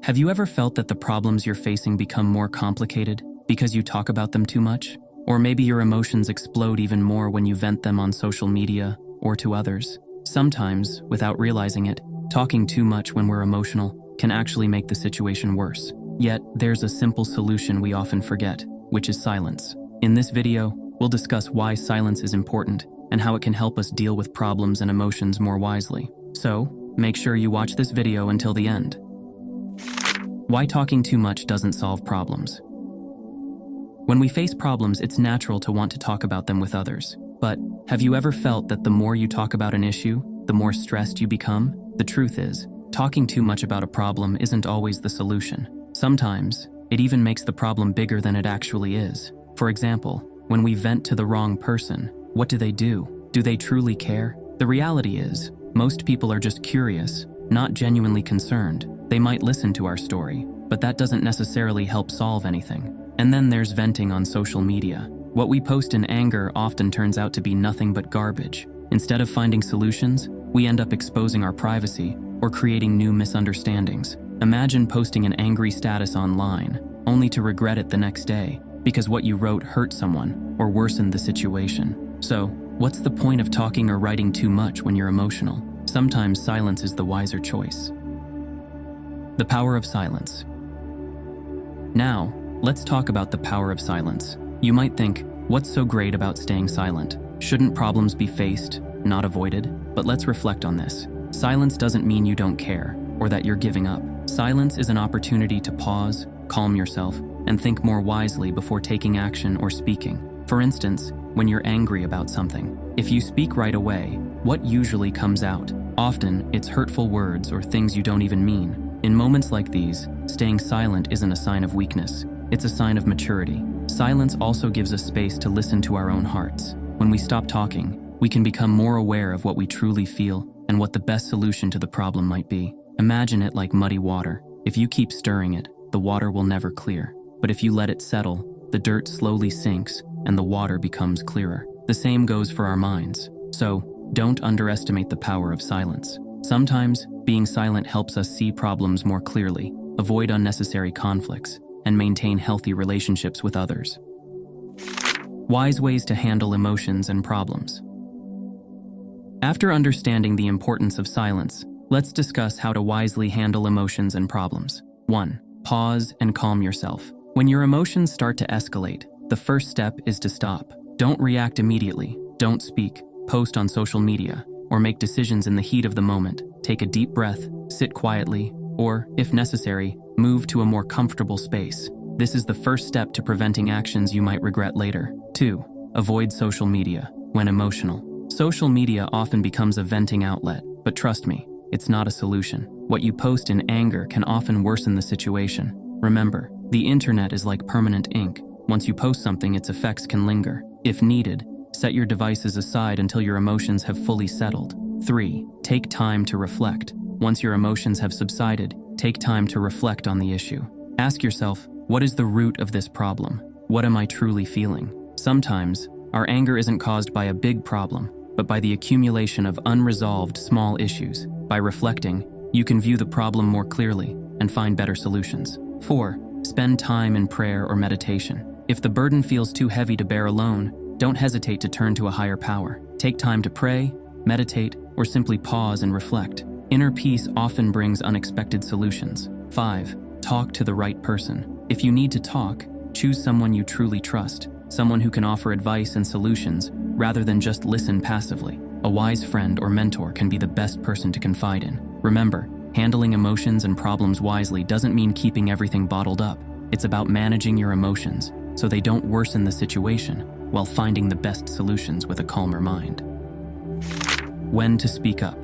Have you ever felt that the problems you're facing become more complicated because you talk about them too much? Or maybe your emotions explode even more when you vent them on social media or to others. Sometimes, without realizing it, talking too much when we're emotional can actually make the situation worse. Yet, there's a simple solution we often forget, which is silence. In this video, we'll discuss why silence is important and how it can help us deal with problems and emotions more wisely. So, make sure you watch this video until the end. Why talking too much doesn't solve problems. When we face problems, it's natural to want to talk about them with others. But have you ever felt that the more you talk about an issue, the more stressed you become? The truth is, talking too much about a problem isn't always the solution. Sometimes, it even makes the problem bigger than it actually is. For example, when we vent to the wrong person, what do? Do they truly care? The reality is, most people are just curious, not genuinely concerned. They might listen to our story, but that doesn't necessarily help solve anything. And then there's venting on social media. What we post in anger often turns out to be nothing but garbage. Instead of finding solutions, we end up exposing our privacy or creating new misunderstandings. Imagine posting an angry status online, only to regret it the next day, because what you wrote hurt someone or worsened the situation. So, what's the point of talking or writing too much when you're emotional? Sometimes silence is the wiser choice. The power of silence. Now, let's talk about the power of silence. You might think, what's so great about staying silent? Shouldn't problems be faced, not avoided? But let's reflect on this. Silence doesn't mean you don't care, or that you're giving up. Silence is an opportunity to pause, calm yourself, and think more wisely before taking action or speaking. For instance, when you're angry about something, if you speak right away, what usually comes out? Often, it's hurtful words or things you don't even mean. In moments like these, staying silent isn't a sign of weakness, it's a sign of maturity. Silence also gives us space to listen to our own hearts. When we stop talking, we can become more aware of what we truly feel and what the best solution to the problem might be. Imagine it like muddy water. If you keep stirring it, the water will never clear. But if you let it settle, the dirt slowly sinks and the water becomes clearer. The same goes for our minds. So, don't underestimate the power of silence. Sometimes, being silent helps us see problems more clearly, avoid unnecessary conflicts, and maintain healthy relationships with others. Wise ways to handle emotions and problems. After understanding the importance of silence, let's discuss how to wisely handle emotions and problems. 1. Pause and calm yourself. When your emotions start to escalate, the first step is to stop. Don't react immediately. Don't speak, post on social media, or make decisions in the heat of the moment. Take a deep breath, sit quietly, or, if necessary, move to a more comfortable space. This is the first step to preventing actions you might regret later. 2. Avoid social media when emotional. Social media often becomes a venting outlet, but trust me, it's not a solution. What you post in anger can often worsen the situation. Remember, the internet is like permanent ink. Once you post something, its effects can linger. If needed, set your devices aside until your emotions have fully settled. 3. Take time to reflect. Once your emotions have subsided, take time to reflect on the issue. Ask yourself, what is the root of this problem? What am I truly feeling? Sometimes, our anger isn't caused by a big problem, but by the accumulation of unresolved small issues. By reflecting, you can view the problem more clearly and find better solutions. 4. Spend time in prayer or meditation. If the burden feels too heavy to bear alone, don't hesitate to turn to a higher power. Take time to pray, meditate, or simply pause and reflect. Inner peace often brings unexpected solutions. 5. Talk to the right person. If you need to talk, choose someone you truly trust, someone who can offer advice and solutions rather than just listen passively. A wise friend or mentor can be the best person to confide in. Remember, handling emotions and problems wisely doesn't mean keeping everything bottled up. It's about managing your emotions so they don't worsen the situation while finding the best solutions with a calmer mind. When to speak up.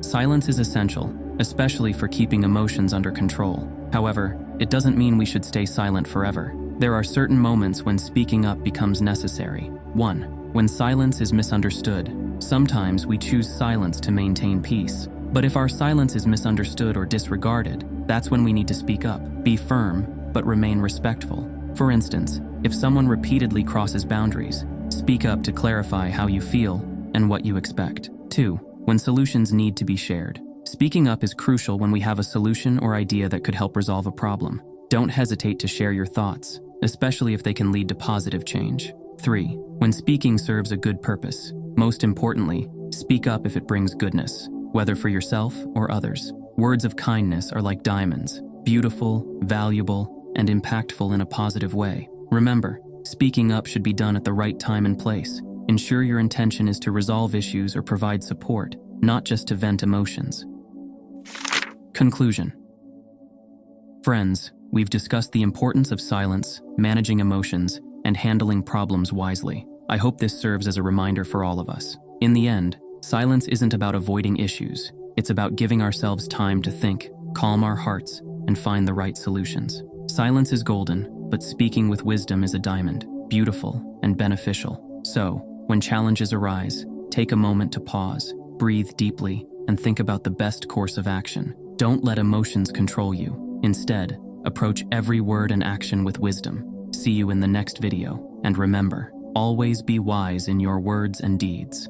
Silence is essential, especially for keeping emotions under control. However, it doesn't mean we should stay silent forever. There are certain moments when speaking up becomes necessary. 1. When silence is misunderstood. Sometimes we choose silence to maintain peace. But if our silence is misunderstood or disregarded, that's when we need to speak up. Be firm, but remain respectful. For instance, if someone repeatedly crosses boundaries, speak up to clarify how you feel and what you expect. 2. When solutions need to be shared. Speaking up is crucial when we have a solution or idea that could help resolve a problem. Don't hesitate to share your thoughts, especially if they can lead to positive change. 3. When speaking serves a good purpose. Most importantly, speak up if it brings goodness, whether for yourself or others. Words of kindness are like diamonds, beautiful, valuable, and impactful in a positive way. Remember, speaking up should be done at the right time and place. Ensure your intention is to resolve issues or provide support, not just to vent emotions. Conclusion. Friends, we've discussed the importance of silence, managing emotions, and handling problems wisely. I hope this serves as a reminder for all of us. In the end, silence isn't about avoiding issues. It's about giving ourselves time to think, calm our hearts, and find the right solutions. Silence is golden, but speaking with wisdom is a diamond, beautiful and beneficial. So, when challenges arise, take a moment to pause, breathe deeply, and think about the best course of action. Don't let emotions control you. Instead, approach every word and action with wisdom. See you in the next video, and remember, always be wise in your words and deeds.